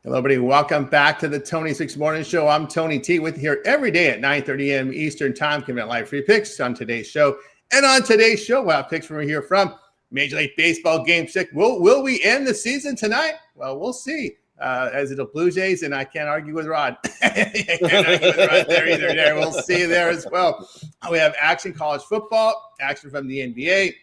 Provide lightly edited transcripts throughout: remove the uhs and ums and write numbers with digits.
Hello, everybody. Welcome back to the Tony Six Morning Show. I'm Tony T with you here every day at 9:30 a.m. Eastern Time. Giving out live free picks on today's show. And on today's show, we'll have picks from here from Major League Baseball Game 6. Will we end the season tonight? Well, we'll see. As the Blue Jays, and I can't argue with Rod. Can't argue with Rod there either. There, we'll see there as well. We have action college football, action from the NBA,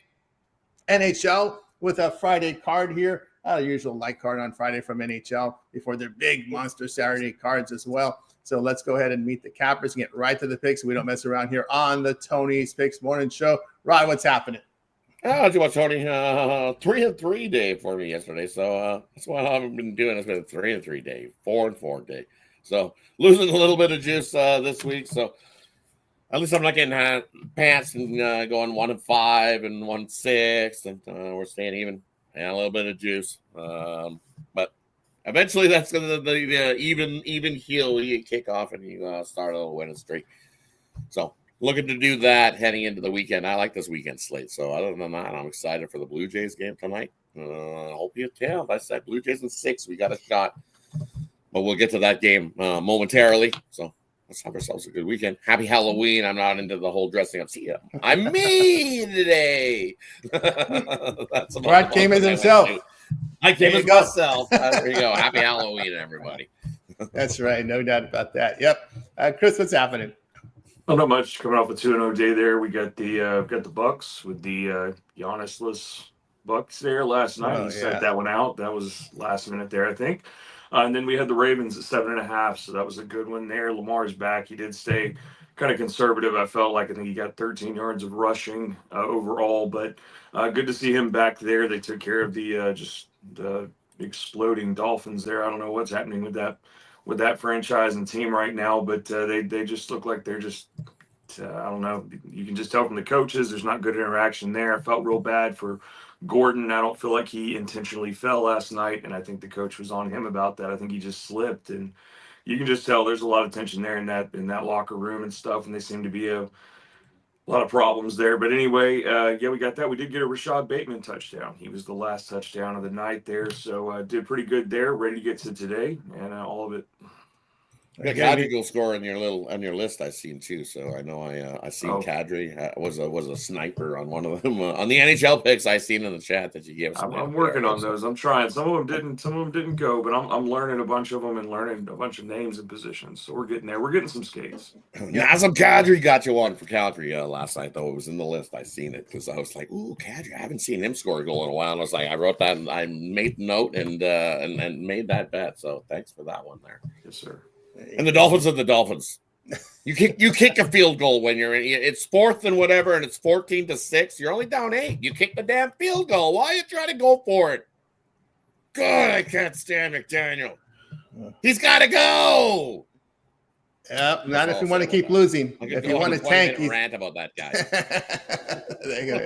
NHL with a Friday card here. Usual light card on Friday from NHL before their big monster Saturday cards as well. So let's go ahead and meet the cappers and get right to the picks. We don't mess around here on the Tony's Picks Morning Show. Rod, what's happening? Too much, Tony. 3-3 day for me yesterday. So that's what I've been doing. It's been a 3-3 day, 4-4 day. So losing a little bit of juice this week. So at least I'm not getting pants and going 1-5 and 1-6, and we're staying even. And a little bit of juice, but eventually that's going to the even heel. You kick off and you start a little winning streak. So looking to do that heading into the weekend. I like this weekend slate. So other than that, I'm excited for the Blue Jays game tonight. Hope you tell. I said Blue Jays in 6. We got a shot, but we'll get to that game momentarily. So let's have ourselves a good weekend. Happy Halloween. I'm not into the whole dressing up. See ya. I'm me today. That's Rod came as himself. I came as myself. There you go. Happy Halloween, everybody. That's right. No doubt about that. Yep. Chris, what's happening? Well, not much. Coming off a 2-0 day there. We got the Bucks with the Giannis-less Bucks there last night. Set that one out. That was last minute there, I think. And then we had the Ravens at 7.5, so that was a good one there. Lamar's back. He did stay kind of conservative, I felt like. I think he got 13 yards of rushing overall, but good to see him back there. They took care of the exploding Dolphins there. I don't know what's happening with that franchise and team right now, but they just look like they're just I don't know. You can just tell from the coaches there's not good interaction there. I felt real bad for Gordon. I don't feel like he intentionally fell last night, and I think the coach was on him about that. I think he just slipped, and you can just tell there's a lot of tension there in that locker room and stuff, and they seem to be a lot of problems there. But anyway, we got that. We did get a Rashad Bateman touchdown. He was the last touchdown of the night there, so did pretty good there. Ready to get to today, and all of it. Kadri will score on your list. I've seen too, so I know I seen Kadri was a sniper on one of them on the NHL picks. I seen in the chat that you gave. I'm working on those. I'm trying. Some of them didn't go, but I'm learning a bunch of them and learning a bunch of names and positions. So we're getting there. We're getting some skates. Nazem Kadri got you one for Calgary last night, though. It was in the list. I seen it because I was like, "Ooh, Kadri! I haven't seen him score a goal in a while." And I was like, I wrote that and I made note and made that bet. So thanks for that one there. Yes, sir. And the Dolphins are the Dolphins. You kick a field goal when you're in. It's 4th and whatever, and it's 14-6. You're only down 8. You kick the damn field goal. Why are you trying to go for it? God, I can't stand McDaniel. He's got to go. Not if you want to keep losing. If you want to tank, rant about that guy.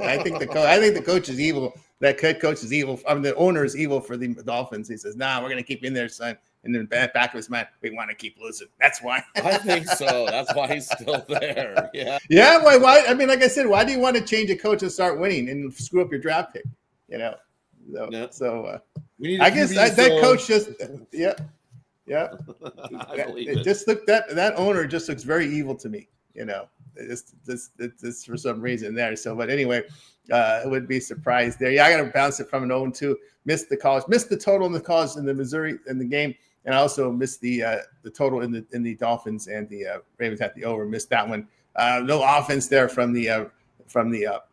I think the coach is evil. That head coach is evil. The owner is evil for the Dolphins. He says, "Nah, we're going to keep you in there, son." And in the back of his mind, we want to keep losing. That's why. I think so. That's why he's still there. Yeah. Yeah. Why? I mean, like I said, why do you want to change a coach and start winning and screw up your draft pick? You know. So I guess that coach just yeah. It just looked that owner just looks very evil to me. You know, this for some reason there. So, but anyway, it would be surprised there. Yeah, I got to bounce it from an 0-2. Missed the total in the college in the Missouri in the game. And I also missed the total in the Dolphins and the Ravens at the over. Missed that one. No offense there from the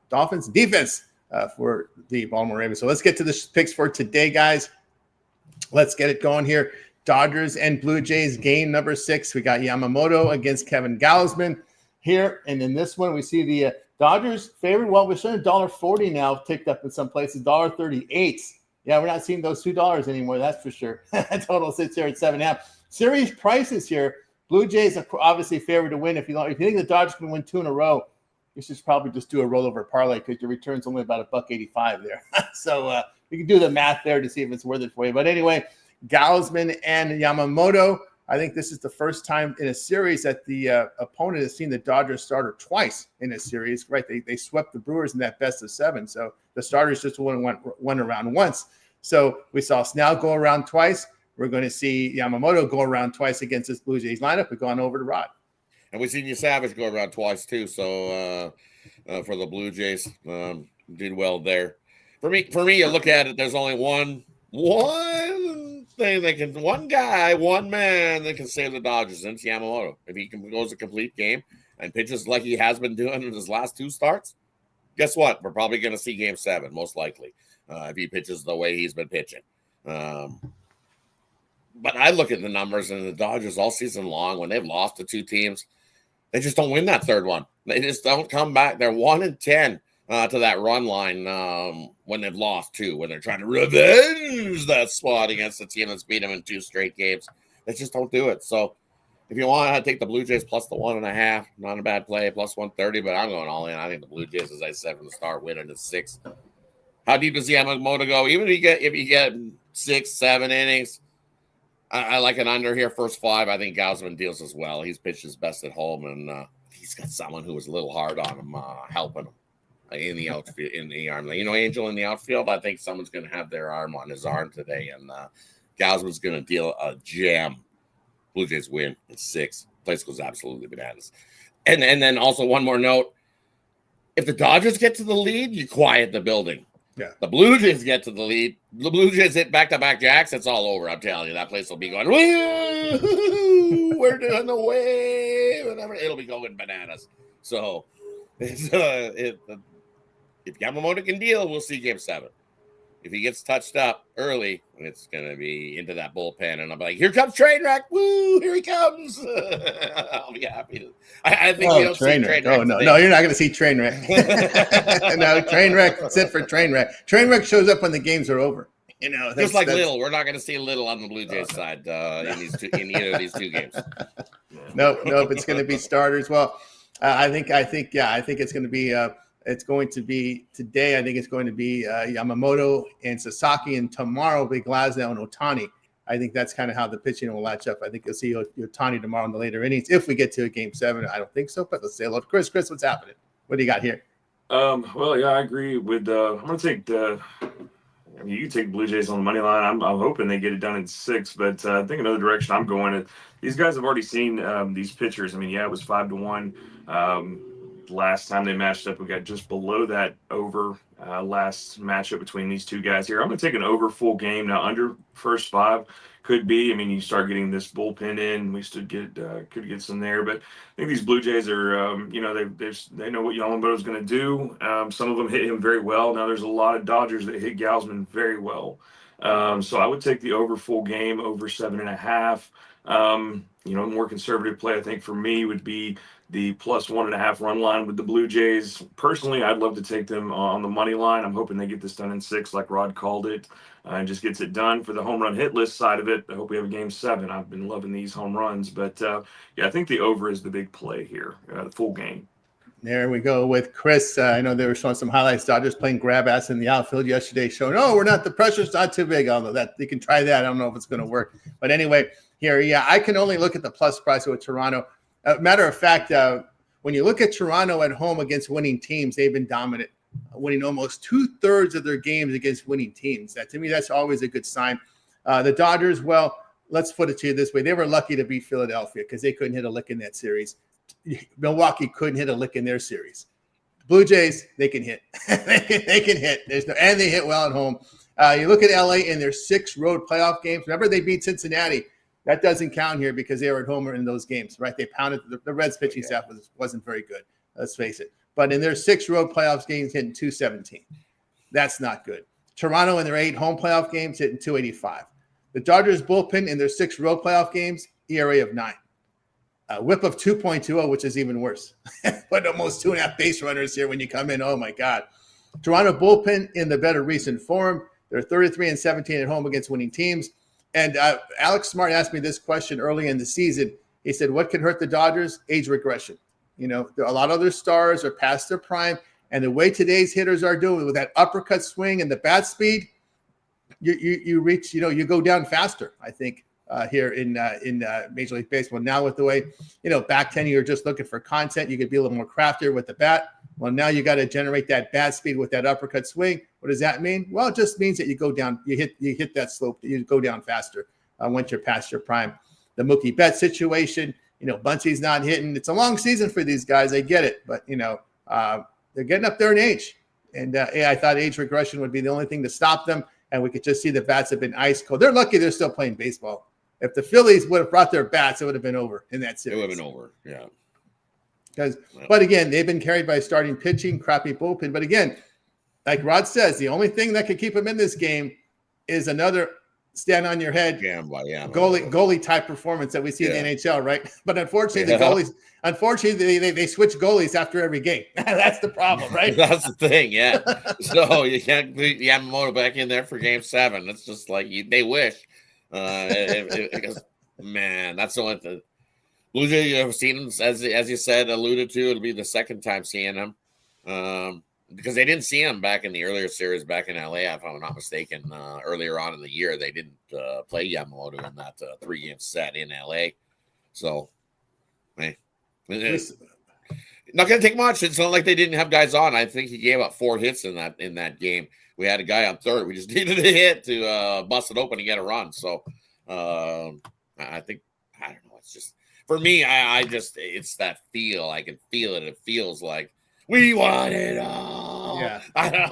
Dolphins. Defense for the Baltimore Ravens. So let's get to the picks for today, guys. Let's get it going here. Dodgers and Blue Jays game number 6. We got Yamamoto against Kevin Gausman here. And in this one, we see the Dodgers favored. Well, we're showing $1.40 now, ticked up in some places, $1.38. Yeah, we're not seeing those $2 anymore, that's for sure. Total sits here at 7.5. Series prices here. Blue Jays are obviously favored to win. If you think the Dodgers can win 2 in a row, you should probably just do a rollover parlay because your return's only about $1.85 there. So you can do the math there to see if it's worth it for you. But anyway, Gausman and Yamamoto. I think this is the first time in a series that the opponent has seen the Dodgers starter twice in a series. Right? They swept the Brewers in that best of 7. So the starters just went around once. So we saw Snell go around twice. we're going to see Yamamoto go around twice against this Blue Jays lineup and going over to Rod. And we've seen you Savage go around twice too. So for the Blue Jays, did well there. For me, you look at it. There's only one thing that can, one man that can save the Dodgers, and it's Yamamoto. If he goes a complete game and pitches like he has been doing in his last 2 starts, guess what? We're probably going to see Game 7, most likely, if he pitches the way he's been pitching. But I look at the numbers, and the Dodgers all season long, when they've lost to 2 teams, they just don't win that third one. They just don't come back. They're 1-10 to that run line when they've lost 2, when they're trying to revenge that spot against the team that's beat them in 2 straight games. They just don't do it. So if you want to take the Blue Jays plus the 1.5, not a bad play, plus 130, but I'm going all in. I think the Blue Jays, as I said from the start, win it at 6. How deep does Yamamoto go? Even if you get 6, 7 innings, I like an under here, first 5. I think Gausman deals as well. He's pitched his best at home, and he's got someone who was a little hard on him, helping him in the outfield, in the arm. Angel in the outfield, I think someone's going to have their arm on his arm today, and Gausman's going to deal a jam. Blue Jays win at 6. Place goes absolutely bananas. And then also one more note. If the Dodgers get to the lead, you quiet the building. Yeah. The Blue Jays get to the lead. The Blue Jays hit back-to-back jacks. It's all over. I'm telling you, that place will be going, woo, we're doing the wave. It'll be going bananas. So if Yamamoto can deal, we'll see Game 7. If he gets touched up early, it's going to be into that bullpen. And I'll be like, here comes Trainwreck. Woo, here he comes. I'll be happy. I think we'll see Trainwreck. Oh, no, you're not going to see Trainwreck. No, Trainwreck, sit for Trainwreck. Trainwreck shows up when the games are over. Just like Little. We're not going to see Little on the Blue Jays side in either of these 2 games. Nope. It's going to be starters. Well, I think it's going to be it's going to be today. I think it's going to be Yamamoto and Sasaki, and tomorrow will be Glasnow and Ohtani. I think that's kind of how the pitching will latch up. I think you'll see Ohtani tomorrow in the later innings if we get to a Game 7. I don't think so, but let's say hello to Chris. Chris, what's happening? What do you got here? Well, yeah, I agree with. I'm going to take the. I mean, you take Blue Jays on the money line. I'm hoping they get it done in 6, but I think another direction I'm going. These guys have already seen these pitchers. I mean, yeah, it was 5-1. Last time they matched up, we got just below that over last matchup between these 2 guys here. I'm going to take an over full game. Now, under first 5 could be. I mean, you start getting this bullpen in. We could get some there. But I think these Blue Jays are, they know what Yamamoto's going to do. Some of them hit him very well. Now, there's a lot of Dodgers that hit Gausman very well. So I would take the over full game, over 7.5. More conservative play, I think, for me would be the plus 1.5 run line with the Blue Jays. Personally, I'd love to take them on the money line. I'm hoping they get this done in 6, like Rod called it, and just gets it done. For the home run hit list side of it, I hope we have a Game 7. I've been loving these home runs, but I think the over is the big play here, the full game. There we go with Chris. I know they were showing some highlights. Dodgers playing grab ass in the outfield yesterday, showing, the pressure's not too big. Although that you can try that. I don't know if it's going to work. But anyway, here, I can only look at the plus price with Toronto. Matter of fact, when you look at Toronto at home against winning teams, they've been dominant, winning almost 2/3 of their games against winning teams. To me, that's always a good sign. The Dodgers, well, let's put it to you this way. They were lucky to beat Philadelphia because they couldn't hit a lick in that series. Milwaukee couldn't hit a lick in their series. Blue Jays, they can hit. they can hit. And they hit well at home. You look at LA in their 6 road playoff games. Remember, they beat Cincinnati. That doesn't count here because they were at home in those games, right? They pounded the Reds pitching staff wasn't very good. Let's face it. But in their 6 road playoffs games, hitting 217. That's not good. Toronto in their 8 home playoff games hitting 285. The Dodgers bullpen in their 6 road playoff games, ERA of 9. Whip of 2.20, which is even worse. But almost 2.5 base runners here when you come in. Oh my God. Toronto bullpen in the better recent form. They're 33-17 at home against winning teams. And Alex Smart asked me this question early in the season. He said, what can hurt the Dodgers? Age regression. A lot of their stars are past their prime. And the way today's hitters are doing with that uppercut swing and the bat speed, you reach, you go down faster, I think, here in Major League Baseball. Now with the way, back 10, you're just looking for content. You could be a little more craftier with the bat. Well, now you got to generate that bat speed with that uppercut swing. What does that mean? Well, it just means that you go down, you hit that slope, you go down faster. once you're past your prime. The Mookie Betts situation, Buncey's not hitting. It's a long season for these guys. I get it, but they're getting up there in age, and I thought age regression would be the only thing to stop them. And we could just see the bats have been ice cold. They're lucky they're still playing baseball. If the Phillies would have brought their bats, it would have been over in that series. It would have been over, yeah. But again, they've been carried by starting pitching, crappy bullpen. But again, like Rod says, the only thing that could keep them in this game is another stand on your head goalie type performance that we see in the NHL, right? But unfortunately, they switch goalies after every game. That's the problem, right? That's the thing, yeah. So you can't put Yamamoto back in there for Game 7. It's just like they wish. Because, man, that's the one. The Blue Jays, you have seen him, as you said, alluded to. It'll be the second time seeing him. Because they didn't see him back in the earlier series back in LA, if I'm not mistaken. Earlier on in the year, they didn't play Yamamoto in that 3-game set in LA. So, hey, not going to take much. It's not like they didn't have guys on. I think he gave up 4 hits in that game. We had a guy on third. We just needed a hit to bust it open and get a run. So, I think, I don't know. It's just, for me, I just, it's that feel. I can feel it. It feels like, we want it all. Yeah. I don't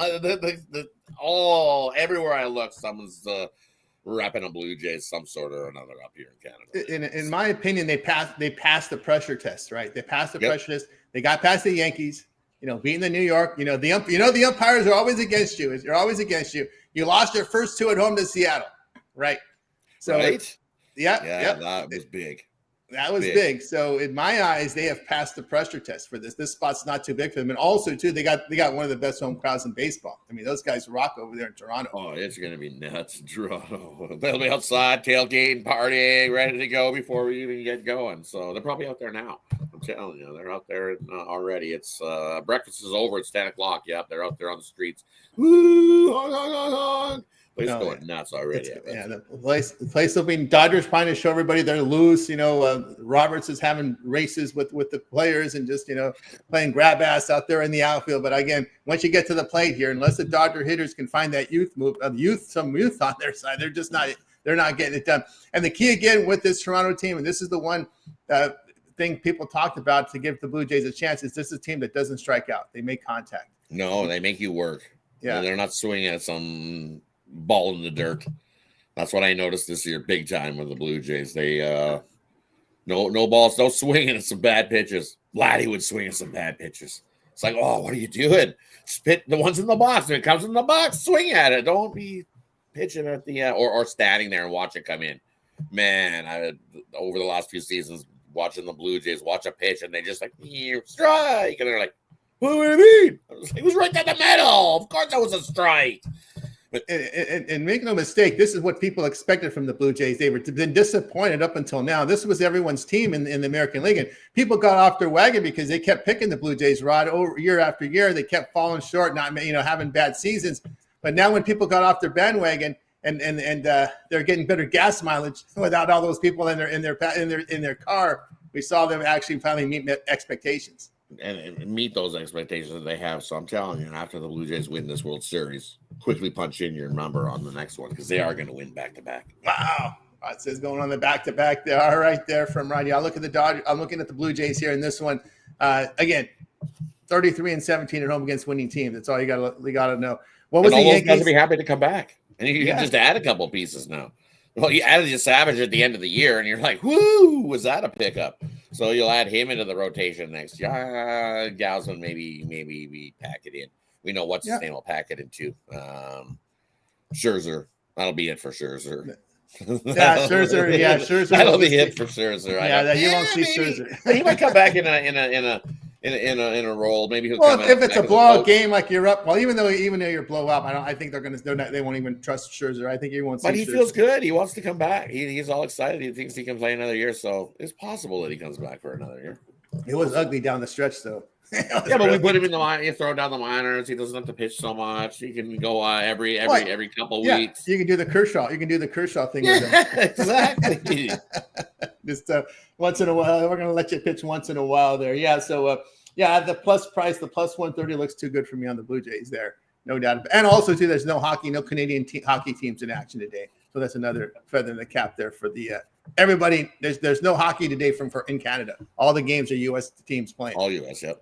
know. Everywhere I look, someone's repping a Blue Jays some sort or another up here in Canada. In my opinion, they passed the pressure test, right? They passed the pressure test. They got past the Yankees, beating the New York. The umpires are always against you. They're always against you. You lost your first 2 at home to Seattle, right? So, right? Yeah, that was big. That was big. So in my eyes, they have passed the pressure test for this. This spot's not too big for them. And also, too, they got one of the best home crowds in baseball. I mean, those guys rock over there in Toronto. Oh, it's going to be nuts in Toronto. They'll be outside, tailgating, partying, ready to go before we even get going. So they're probably out there now. I'm telling you, they're out there already. It's breakfast is over. It's 10 o'clock. Yep, they're out there on the streets. Woo! Honk, honk, honk, honk. Place going nuts already. The place will be Dodgers trying to show everybody they're loose. Roberts is having races with the players and just playing grab ass out there in the outfield. But again, once you get to the plate here, unless the Dodger hitters can find that some youth on their side, they're not getting it done. And the key again with this Toronto team, and this is the one thing people talked about to give the Blue Jays a chance, is this is a team that doesn't strike out. They make contact. No, they make you work. Yeah, they're not swinging at some ball in the dirt. That's what I noticed this year big time with the Blue Jays. They no balls, no swinging at some bad pitches. Vladdy would swing at some bad pitches. It's like, oh, what are you doing? Spit the ones in the box. When it comes in the box, swing at it. Don't be pitching at the or standing there and watch it come in. Man, over the last few seasons watching the Blue Jays watch a pitch and they just like strike, and they're like, what do you mean? I was like, it was right down the middle. Of course that was a strike. And make no mistake, this is what people expected from the Blue Jays. They were been disappointed up until now. This was everyone's team in the American League, and people got off their wagon because they kept picking the Blue Jays, Rod, over year after year. They kept falling short, not having bad seasons. But now when people got off their bandwagon and they're getting better gas mileage without all those people in their car, we saw them actually finally meet expectations. And meet those expectations that they have. So I'm telling you, after the Blue Jays win this World Series, quickly punch in your number on the next one because they are going to win back-to-back. Wow. It says going on the back-to-back. They are right there from Rodney. I'll look at the Dodgers. I'm looking at the Blue Jays here in this one. Again, 33-17 at home against winning teams. That's all you got to know. What was and the all Yankees? those guys will be happy to come back. And you can just add a couple pieces now. Well, you added your Savage at the end of the year, and you're like, whoo, was that a pickup? So you'll add him into the rotation next year. Gausman, maybe we pack it in. We know what's his name will pack it into. Scherzer. That'll be it for Scherzer. Scherzer. Yeah, Scherzer. That'll be it for Scherzer. You won't see Scherzer. He might come back in a role. Maybe he'll. Well, if it's a blowout game, like you're up. Well, even though you're blow up, I think they won't even trust Scherzer. I think he won't. But he feels good. He wants to come back. He's all excited. He thinks he can play another year. So it's possible that he comes back for another year. It was ugly down the stretch, though. Yeah, but we put him in the minor. You throw down the minors. He doesn't have to pitch so much. He can go every couple weeks. You can do the Kershaw. You can do the Kershaw thing. Yeah, exactly. Just once in a while, we're gonna let you pitch once in a while there. Yeah. So the plus price, the plus 130 looks too good for me on the Blue Jays there, no doubt. And also too, there's no hockey, no Canadian hockey teams in action today. So that's another feather in the cap there for the everybody. There's no hockey today in Canada. All the games are U.S. teams playing. All U.S. Yep.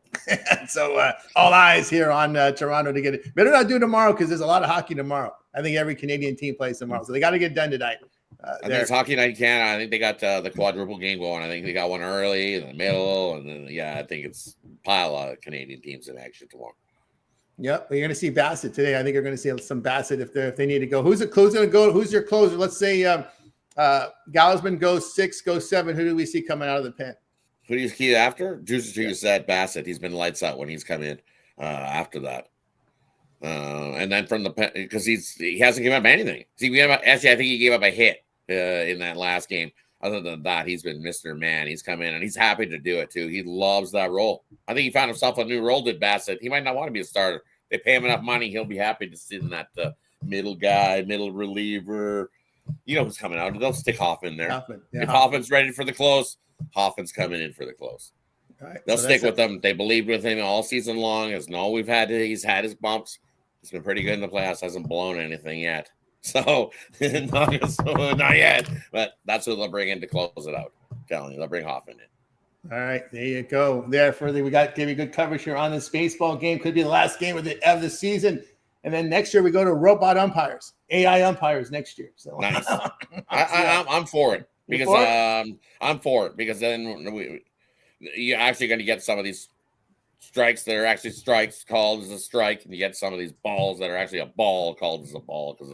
So all eyes here on Toronto to get it. Better not do tomorrow because there's a lot of hockey tomorrow. I think every Canadian team plays tomorrow, so they got to get done tonight. I think it's Hockey Night in Canada. I think they got the quadruple game going. I think they got one early in the middle, and then I think it's a pile of Canadian teams in action tomorrow. Yep, you're going to see Bassett today. I think you're going to see some Bassett if they need to go. Who's going to go? Who's your closer? Let's say Gausman goes 6, goes 7. Who do we see coming out of the pen? Who do you see after? Juice said Bassett. He's been lights out when he's come in after that. And then from the pen, because he hasn't given up anything. Actually, I think he gave up a hit in that last game. Other than that, he's been Mr. Man. He's come in and he's happy to do it too. He loves that role. I think he found himself a new role. Did Bassett? He might not want to be a starter. They pay him enough money. He'll be happy to sit in that middle guy, middle reliever. You know who's coming out. They'll stick Hoffman there. If Hoffman's ready for the close, Hoffman's coming in for the close. Right, they'll stick with him. They believed with him all season long. As no, he's had his bumps. He's been pretty good in the playoffs. Hasn't blown anything yet. So not yet. But that's what they'll bring in to close it out. I'm telling you, they'll bring Hoffman in. All right, there you go. There further, we got give you good coverage here on this baseball game. Could be the last game of the season, and then next year we go to robot umpires, AI umpires next year. So nice. I'm for it because I'm for it because then you're actually going to get some of these strikes that are actually strikes called as a strike, and you get some of these balls that are actually a ball called as a ball because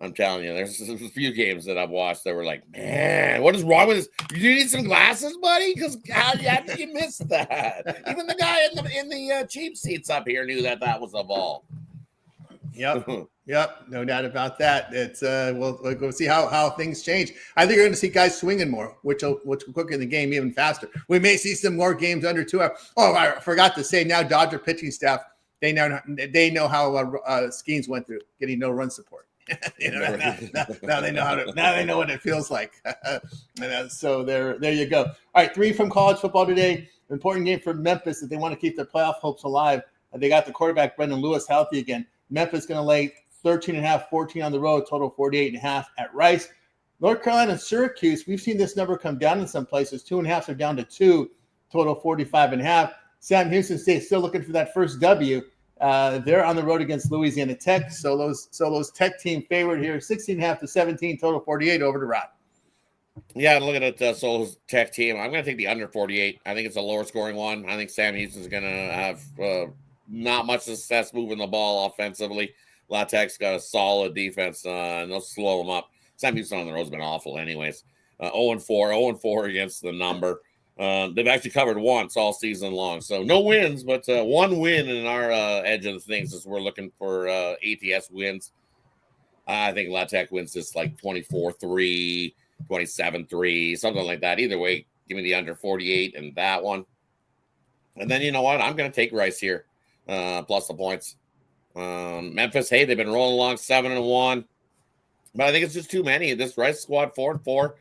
I'm telling you, there's a few games that I've watched that were like, man, what is wrong with this? You need some glasses, buddy? Because how did you miss that? Even the guy in the cheap seats up here knew that was a ball. Yep, no doubt about that. It's we'll go see how things change. I think you're going to see guys swinging more, which will quicken the game even faster. We may see some more games under 2 hours. Oh, I forgot to say, now Dodger pitching staff they know how Skeens went through getting no run support. Now they know now they know what it feels like. So there you go. All right, 3 from college football today. Important game for Memphis if they want to keep their playoff hopes alive. They got the quarterback Brendan Lewis healthy again. Memphis going to lay 13.5, 14 on the road, total 48.5 at Rice. North Carolina and Syracuse, we've seen this number come down in some places. 2.5 are down to 2, total 45.5. Sam Houston State still looking for that first W. They're on the road against Louisiana Tech. So those Tech team favored here, 16.5 to 17, total 48 over to Rod. Yeah, looking at the Sol's Tech team, I'm going to take the under 48. I think it's a lower scoring one. I think Sam Houston's going to have not much success moving the ball offensively. La Tech's got a solid defense, and they'll slow them up. Sam Houston on the road has been awful anyways. 0-4 against the number. They've actually covered once all season long. So no wins, but one win in our edge of the things is we're looking for ATS wins. I think La Tech wins this like 24-3, 27-3, something like that. Either way, give me the under 48 and that one. And then you know what? I'm going to take Rice here, plus the points. Memphis, hey, they've been rolling along 7-1. But I think it's just too many. This Rice squad 4-4,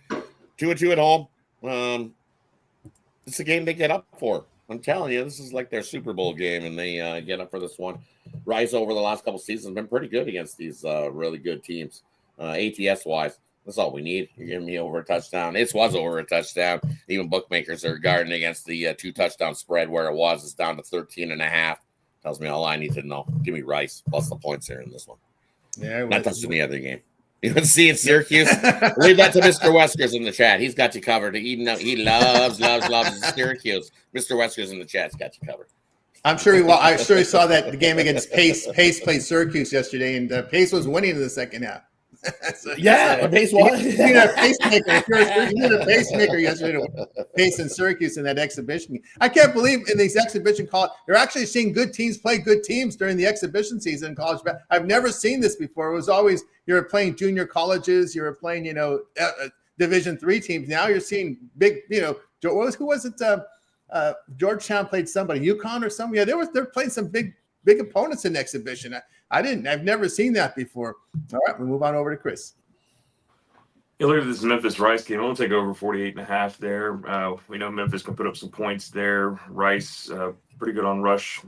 2-2 at home. It's a game they get up for. I'm telling you, this is like their Super Bowl game, and they get up for this one. Rice over the last couple seasons have been pretty good against these really good teams. ATS-wise, that's all we need. You're giving me over a touchdown. It was over a touchdown. Even bookmakers are guarding against the 2-touchdown spread where it was. It's down to 13.5. Tells me all I need to know. Give me Rice plus the points here in this one. Yeah, not touching the other game. You can see in Syracuse. Leave that to Mr. Weskers in the chat. He's got you covered. Even though he loves Syracuse. Mr. Weskers in the chat's got you covered. I'm sure he saw that the game against Pace. Pace played Syracuse yesterday, and Pace was winning in the second half. Pace was. You need a pacemaker. You need a pacemaker yesterday to Pace and Syracuse in that exhibition. I can't believe in these exhibition college, you're actually seeing good teams play good teams during the exhibition season in college. I've never seen this before. It was always you're playing junior colleges, you're playing Division III teams. Now you're seeing big. Who was it? Georgetown played somebody, UConn or something. Yeah, they're playing some big opponents in exhibition. I've never seen that before. All right, we move on over to Chris. You look at this Memphis Rice game. I'll take over 48.5 there. We know Memphis can put up some points there. Rice pretty good on rush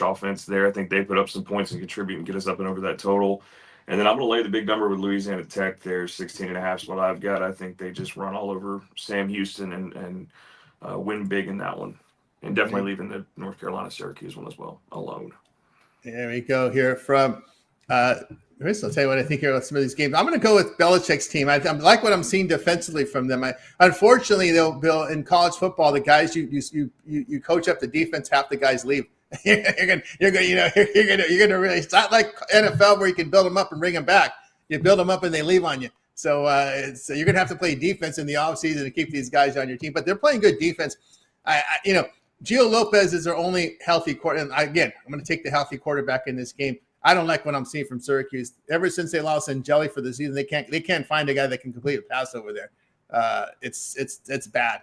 offense there. I think they put up some points and contribute and get us up and over that total. And then I'm going to lay the big number with Louisiana Tech there, 16.5 is what I've got. I think they just run all over Sam Houston and win big in that one. And definitely leaving the North Carolina-Syracuse one as well alone. There we go here from Chris. I'll tell you what I think here about some of these games. I'm going to go with Belichick's team. I like what I'm seeing defensively from them. Unfortunately, though, Bill, in college football, the guys you coach up the defense, half the guys leave. You're gonna really. It's not like NFL where you can build them up and bring them back. You build them up and they leave on you. So you're gonna have to play defense in the offseason to keep these guys on your team. But they're playing good defense. Gio Lopez is their only healthy quarter. And again, I'm going to take the healthy quarterback in this game. I don't like what I'm seeing from Syracuse. Ever since they lost Angeli for the season, they can't find a guy that can complete a pass over there. It's bad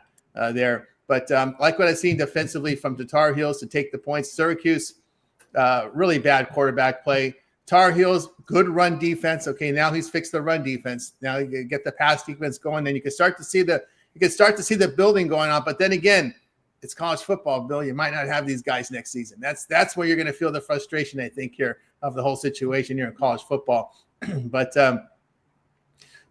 there. But like what I've seen defensively from the Tar Heels to take the points. Syracuse, really bad quarterback play. Tar Heels, good run defense. Okay, now he's fixed the run defense. Now you get the pass defense going, then you can start to see the building going on. But then again, it's college football, Bill. You might not have these guys next season. That's where you're going to feel the frustration, I think, here of the whole situation here in college football. But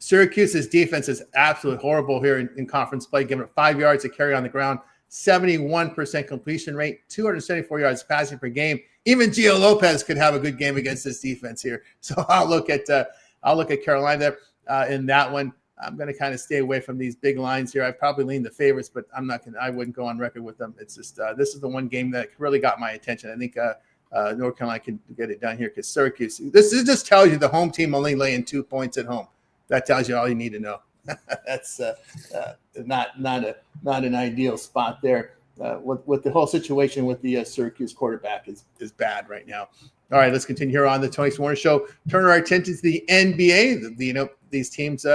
Syracuse's defense is absolutely horrible here in conference play, giving it 5 yards to carry on the ground, 71% completion rate, 274 yards passing per game. Even Gio Lopez could have a good game against this defense here. So I'll look at Carolina there in that one. I'm going to kind of stay away from these big lines here. I probably lean the favorites, but I wouldn't go on record with them. It's just this is the one game that really got my attention. I think North Carolina can get it done here because Syracuse. This just tells you the home team only laying 2 points at home. That tells you all you need to know. That's not an ideal spot there. With the whole situation with the Syracuse quarterback is bad right now. All right, let's continue here on the Tony Swarner Show. Turn our attention to the NBA. These teams.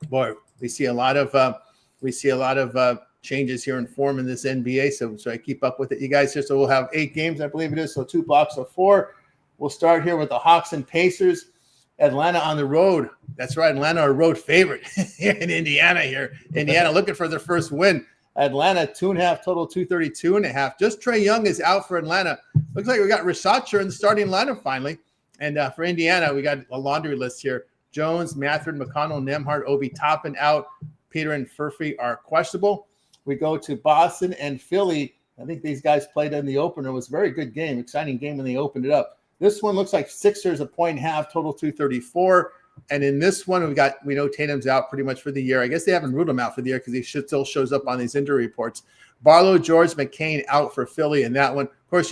Boy, we see a lot of changes here in form in this NBA. So I keep up with it, you guys. Here, so we'll have 8 games, I believe it is. So 2 blocks of 4. We'll start here with the Hawks and Pacers. Atlanta on the road. That's right, Atlanta, a road favorite in Indiana here. Indiana looking for their first win. Atlanta 2.5 total, 232.5. Just Trae Young is out for Atlanta. Looks like we got Rishacher in the starting lineup finally. And for Indiana, we got a laundry list here. Jones, Mathard, McConnell, Nembhard, Obi Toppin out. Peter and Furphy are questionable. We go to Boston and Philly. I think these guys played in the opener. It was a very good game, exciting game when they opened it up. This one looks like Sixers, 1.5, total 234. And in this one, we know Tatum's out pretty much for the year. I guess they haven't ruled him out for the year because he still shows up on these injury reports. Barlow, George, McCain out for Philly in that one. Of course,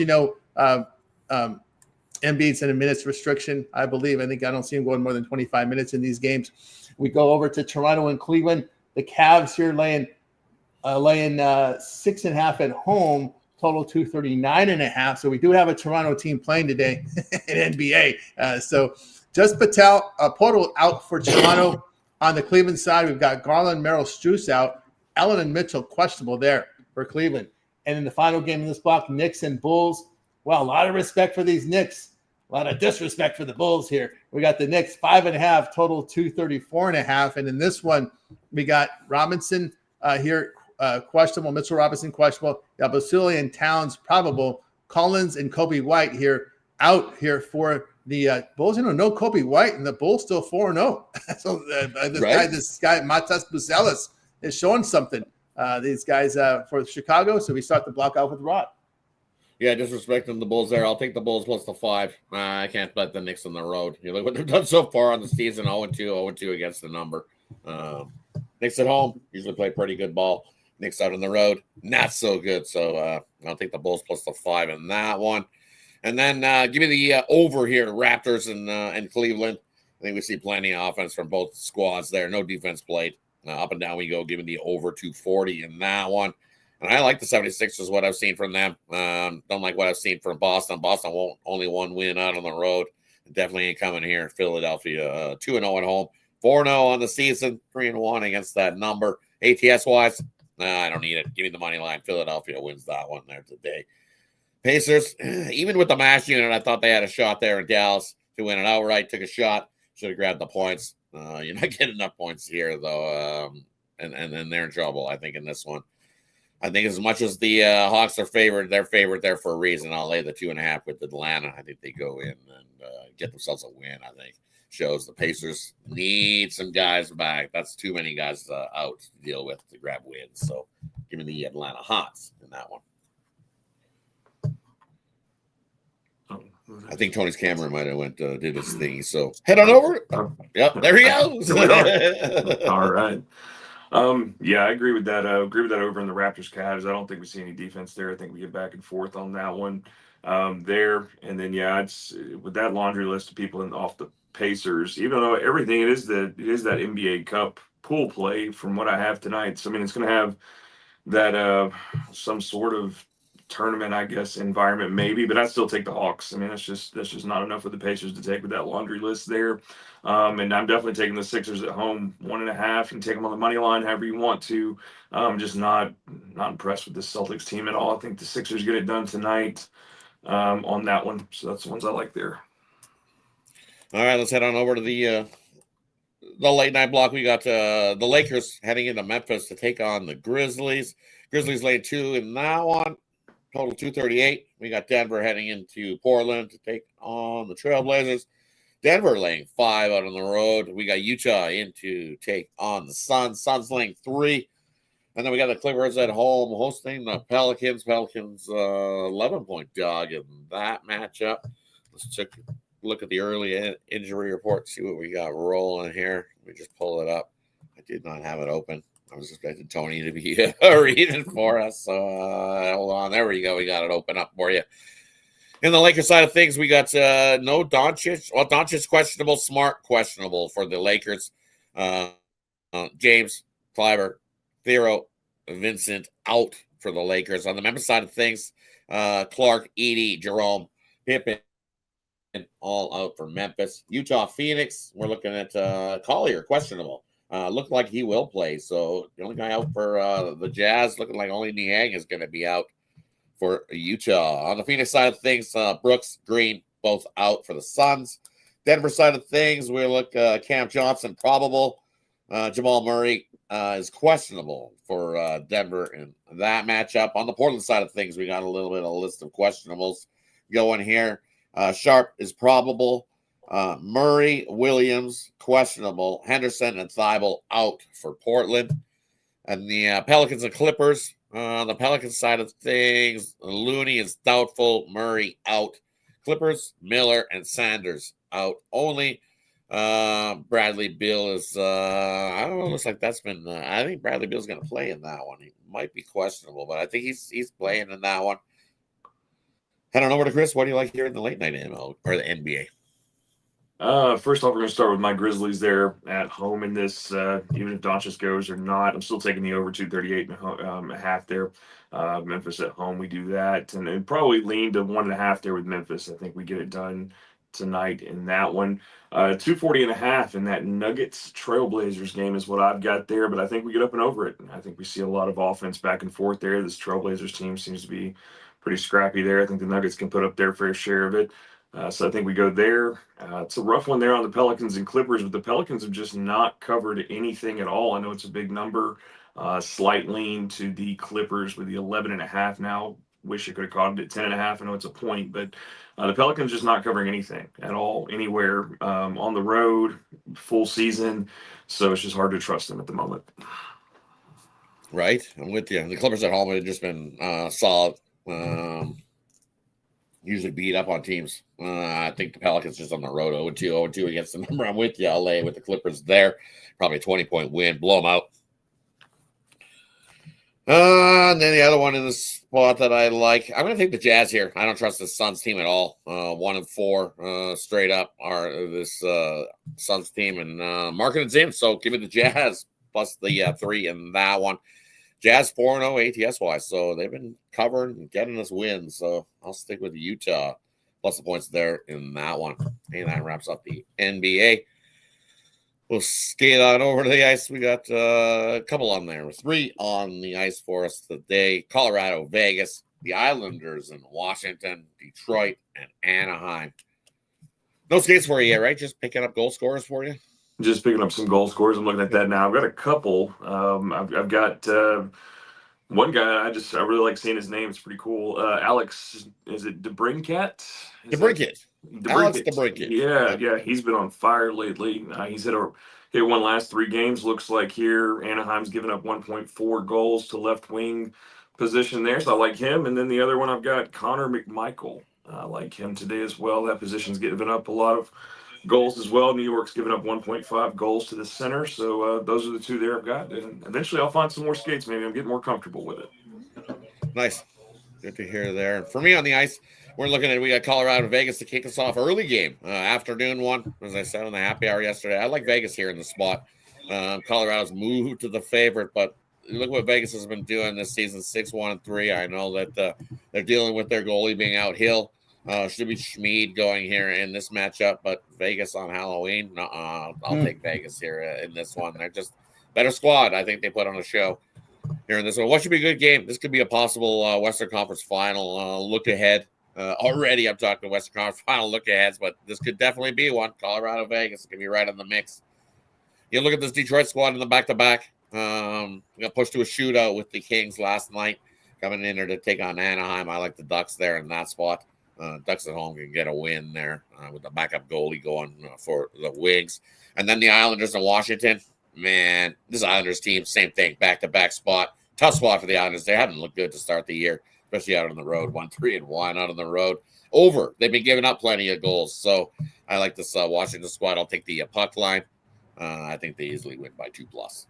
Embiid's in a minutes restriction, I believe. I don't see him going more than 25 minutes in these games. We go over to Toronto and Cleveland. The Cavs here laying 6.5 at home, total 239.5. So we do have a Toronto team playing today in NBA. So just Portal out for Toronto. On the Cleveland side, we've got Garland, Merrill, Strus out. Allen and Mitchell questionable there for Cleveland. And in the final game in this block, Knicks and Bulls. Well, a lot of respect for these Knicks. A lot of disrespect for the Bulls here. We got the Knicks 5.5, total 234.5. And in this one, we got Robinson here questionable, Mitchell Robinson questionable, Basile and Towns probable, Collins and Kobe White here out here for the Bulls. No Kobe White, and the Bulls still 4-0. So this guy Matas Buzelis is showing something. These guys for Chicago. So we start the block out with Rod. Yeah, disrespecting the Bulls there. I'll take the Bulls plus the 5. I can't bet the Knicks on the road. You look what they've done so far on the season, 0-2 against the number. Knicks at home usually play pretty good ball. Knicks out on the road, not so good. So I'll take the Bulls plus the 5 in that one. And then give me the over here, Raptors and Cleveland. I think we see plenty of offense from both squads there. No defense played. Up and down we go. Give me the over 240 in that one. And I like the 76ers, what I've seen from them. Don't like what I've seen from Boston. Boston won't only 1 win out on the road. Definitely ain't coming here. Philadelphia 2-0 at home, 4-0 on the season, 3-1 against that number. ATS-wise, I don't need it. Give me the money line. Philadelphia wins that one there today. Pacers, even with the mash unit, I thought they had a shot there in Dallas to win it outright. Took a shot. Should have grabbed the points. You're not getting enough points here, though. And they're in trouble, I think, in this one. I think as much as the Hawks are favored, they're favored there for a reason. I'll lay the 2.5 with Atlanta. I think they go in and get themselves a win. I think shows the Pacers need some guys back. That's too many guys out to deal with to grab wins. So give me the Atlanta Hawks in that one. I think Tony's camera might have went did his thing. So head on over. Yep, there he goes. There we are. All right. Yeah, I agree with that. Agree with that over in the Raptors Cavs. I don't think we see any defense there. I think we get back and forth on that one there. And then yeah, it's with that laundry list of people off the Pacers. Even though everything it is that NBA Cup pool play from what I have tonight. So I mean, it's going to have that some sort of tournament, I guess, environment maybe, but I still take the Hawks. I mean, that's just not enough for the Pacers to take with that laundry list there. And I'm definitely taking the Sixers at home 1.5. You can take them on the money line, however you want to. Just not impressed with this Celtics team at all. I think the Sixers get it done tonight on that one. So that's the ones I like there. All right, let's head on over to the late night block. We got the Lakers heading into Memphis to take on the Grizzlies. Grizzlies laying 2 in that one. Total 238. We got Denver heading into Portland to take on the Trailblazers. Denver laying 5 out on the road. We got Utah in to take on the Suns. Suns laying 3. And then we got the Clippers at home hosting the Pelicans. Pelicans 11-point dog in that matchup. Let's take a look at the early injury report, see what we got rolling here. Let me just pull it up. I did not have it open. I was expecting Tony to be reading for us. So hold on. There we go. We got it open up for you. In the Lakers side of things, we got no Doncic. Well, Doncic questionable, Smart questionable for the Lakers. James, Clyber, Thero, Vincent out for the Lakers. On the Memphis side of things, Clark, Edey, Jerome, Pippen, all out for Memphis. Utah, Phoenix, we're looking at Collier, questionable. Looked like he will play. So the only guy out for the Jazz, looking like only Niang is going to be out for Utah. On the Phoenix side of things, Brooks, Green, both out for the Suns. Denver side of things, we look Cam Johnson, probable. Jamal Murray is questionable for Denver in that matchup. On the Portland side of things, we got a little bit of a list of questionables going here. Sharp is probable. Murray, Williams, questionable. Henderson and Thibault out for Portland. And the Pelicans and Clippers. On the Pelicans side of things, Looney is doubtful. Murray out. Clippers, Miller, and Sanders out only. Bradley Beal is, I don't know, looks like that's been, I think Bradley Beal's going to play in that one. He might be questionable, but I think he's playing in that one. Head on over to Chris. What do you like here in the late night ML or the NBA? First off, we're going to start with my Grizzlies there at home in this. Even if Doncic goes or not, I'm still taking the over 238.5 there. Memphis at home, we do that, and probably lean to 1.5 there with Memphis. I think we get it done tonight in that one. 240.5 in that Nuggets Trailblazers game is what I've got there, but I think we get up and over it. I think we see a lot of offense back and forth there. This Trailblazers team seems to be pretty scrappy there. I think the Nuggets can put up their fair share of it. So I think we go there. It's a rough one there on the Pelicans and Clippers, but the Pelicans have just not covered anything at all. I know it's a big number. Slight lean to the Clippers with the 11.5 now. Wish I could have caught it at 10.5. I know it's a point, but the Pelicans just not covering anything at all, anywhere on the road, full season. So it's just hard to trust them at the moment. Right. I'm with you. The Clippers at home have just been solid. Usually beat up on teams. I think the Pelicans just on the road 0-2 against the number. I'm with you. I'll lay with the Clippers there. Probably a 20-point win. Blow them out. And then the other one in the spot that I like, I'm going to take the Jazz here. I don't trust the Suns team at all. 1-4 straight up are this Suns team, and marketing's in. So give me the Jazz plus the 3 in that one. Jazz 4-0 ATS wise, so they've been covering and getting us wins. So I'll stick with Utah plus the points there in that one. And that wraps up the NBA. We'll skate on over to the ice. We got a couple on there. 3 on the ice for us today. Colorado, Vegas, the Islanders in Washington, Detroit, and Anaheim. No skates for you yet, right? Just picking up goal scorers for you? Just picking up some goal scorers. I'm looking at that now. I've got a couple. I've got One guy I really like seeing his name. It's pretty cool. Alex, is it DeBrincat? DeBrincat. Alex DeBrincat. Yeah. He's been on fire lately. He's hit one last 3 games. Looks like here Anaheim's given up 1.4 goals to left wing position there. So I like him. And then the other one I've got Connor McMichael. I like him today as well. That position's given up a lot of goals as well. New York's given up 1.5 goals to the center. So those are the 2 there I've got. And eventually I'll find some more skates. Maybe I'm getting more comfortable with it. Nice. Good to hear there. For me on the ice, we got Colorado and Vegas to kick us off. Early game, afternoon one, as I said on the happy hour yesterday. I like Vegas here in the spot. Colorado's moved to the favorite, but look what Vegas has been doing this season, 6-1-3. I know that they're dealing with their goalie being out. Hill should be Schmid going here in this matchup, but Vegas on Halloween, I'll take Vegas here in this one. They're just better squad. I think they put on a show here in this one. What should be a good game? This could be a possible Western Conference final look ahead. Already I'm talking Western Conference final look aheads, but this could definitely be one. Colorado, Vegas could be right in the mix. You look at this Detroit squad in the back-to-back. Got pushed to a shootout with the Kings last night, coming in there to take on Anaheim. I like the Ducks there in that spot. Ducks at home can get a win there with the backup goalie going for the Wings. And then the Islanders in Washington. Man, this Islanders team, same thing, back-to-back spot. Tough spot for the Islanders. They haven't looked good to start the year, especially out on the road. 1-3-1 out on the road. Over. They've been giving up plenty of goals. So I like this Washington squad. I'll take the puck line. I think they easily win by 2+.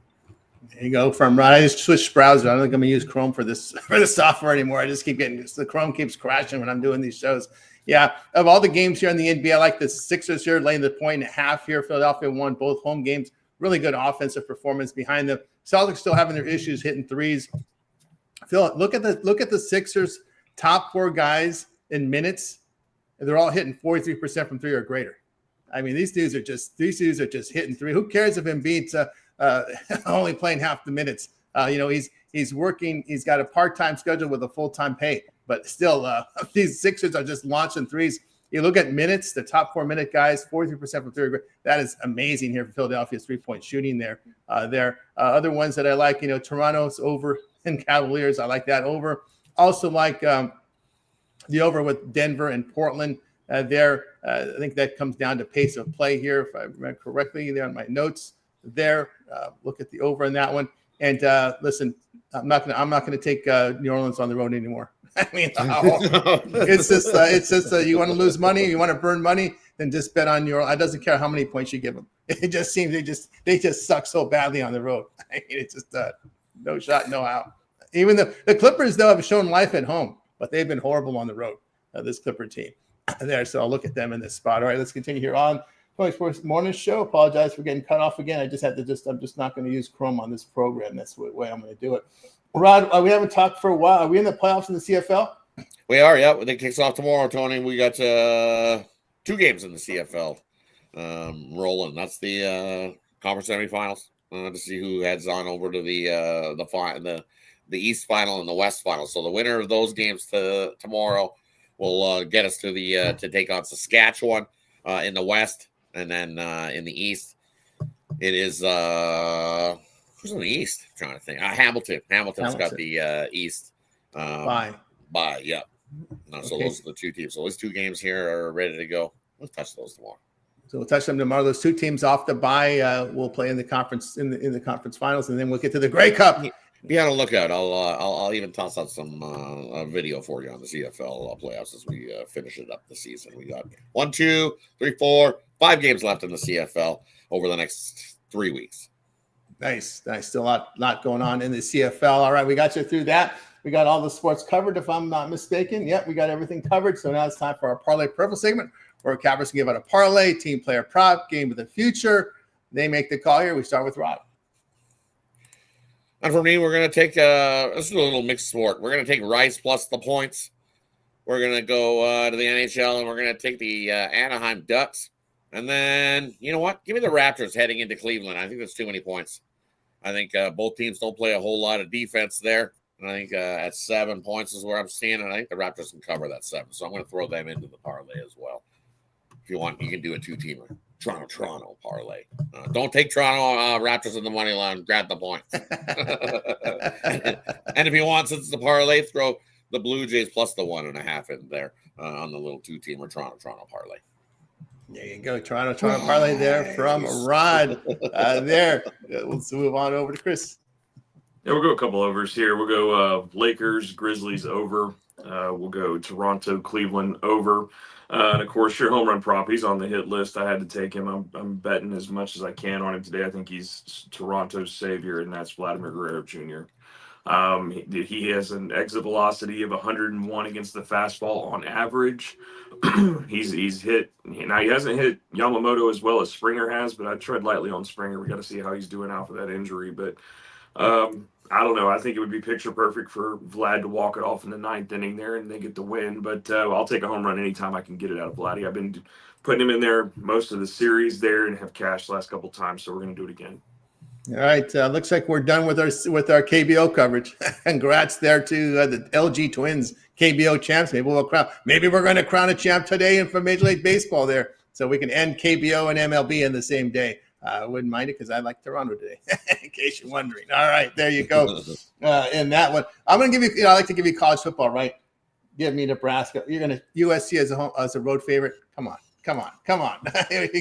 There you go. I just switched browser. I don't think I'm gonna use Chrome for this software anymore. I just keep getting the Chrome keeps crashing when I'm doing these shows. Yeah, of all the games here in the NBA, I like the Sixers here laying the 1.5 here. Philadelphia won both home games. Really good offensive performance behind them. Celtics still having their issues hitting threes. Phil, look at the Sixers top 4 guys in minutes, and they're all hitting 43% from 3 or greater. I mean, these dudes are just hitting 3. Who cares if Embiid's only playing half the minutes? He's working. He's got a part-time schedule with a full-time pay, but still, these Sixers are just launching threes. You look at minutes, the top 4 minute guys, 43% from 3. That is amazing here for Philadelphia's 3-point shooting there. Other ones that I like, Toronto's over and Cavaliers. I like that over. Also like the over with Denver and Portland. I think that comes down to pace of play here, if I remember correctly there on my notes there. Look at the over in that one. And listen, I'm not gonna take New Orleans on the road anymore. I mean, it's just you want to lose money, you want to burn money, then just bet on New Orleans. It doesn't care how many points you give them. It just seems they just suck so badly on the road. I mean, it's just no shot, no out. Even the Clippers though have shown life at home, but they've been horrible on the road. This Clipper team there, so I'll look at them in this spot. All right, let's continue here on Philly Sports Morning Show. Apologize for getting cut off again. I'm just not going to use Chrome on this program. That's the way I'm going to do it. Rod, we haven't talked for a while. Are we in the playoffs in the CFL? We are, yeah. It kicks off tomorrow, Tony. We got 2 games in the CFL rolling. That's the conference semifinals to see who heads on over to the East final and the West final. So the winner of those games tomorrow will get us to to take on Saskatchewan in the West, and then in the East, it is who's in the East? I'm trying to think. Hamilton. Hamilton's got the East. Bye. Yeah. So those are the 2 teams. So those 2 games here are ready to go. We'll touch those tomorrow. So we'll touch them tomorrow. Those 2 teams off the bye will play in the conference in the conference finals, and then we'll get to the Grey Cup. Be on the lookout. I'll even toss out some video for you on the CFL playoffs as we finish it up the season. We got 1, 2, 3, 4, 5 games left in the CFL over the next 3 weeks. Nice. Still a lot going on in the CFL. All right, we got you through that. We got all the sports covered, if I'm not mistaken. Yep, we got everything covered. So now it's time for our Parlay Purple segment, where Cappers can give out a parlay, team player prop, game of the future. They make the call here. We start with Rod. And for me, we're going to take this is a little mixed sport. We're going to take Rice plus the points. We're going to go to the NHL, and we're going to take the Anaheim Ducks. And then, you know what? Give me the Raptors heading into Cleveland. I think that's too many points. I think both teams don't play a whole lot of defense there. And I think at 7 points is where I'm seeing it. I think the Raptors can cover that 7. So I'm going to throw them into the parlay as well. If you want, you can do a 2-teamer. Toronto parlay. Don't take Toronto Raptors in the money line. Grab the points. And if you want, since it's the parlay, throw the Blue Jays plus the 1.5 in there on the little 2-teamer Toronto parlay. There you go. Toronto parlay there from Rod. There. Let's move on over to Chris. Yeah, we'll go a couple overs here. We'll go Lakers, Grizzlies over. We'll go Toronto, Cleveland over. And, of course, your home run prop. He's on the hit list. I had to take him. I'm betting as much as I can on him today. I think he's Toronto's savior, and that's Vladimir Guerrero Jr. He has an exit velocity of 101 against the fastball on average. He's hit. Now, he hasn't hit Yamamoto as well as Springer has, but I tread lightly on Springer. We got to see how he's doing out for that injury. But I don't know. I think it would be picture perfect for Vlad to walk it off in the 9th inning there and they get the win. But I'll take a home run anytime I can get it out of Vladdy. I've been putting him in there most of the series there and have cashed the last couple times, so we're going to do it again. All right. Looks like we're done with our KBO coverage. Congrats there to the LG Twins, KBO champs. Maybe we're going to crown a champ today for Major League Baseball there, so we can end KBO and MLB in the same day. I wouldn't mind it because I like Toronto today, in case you're wondering. All right, there you go. In that one, I'm going to give you. I like to give you college football, right? Give me Nebraska. You're going to USC as a road favorite. Come on. You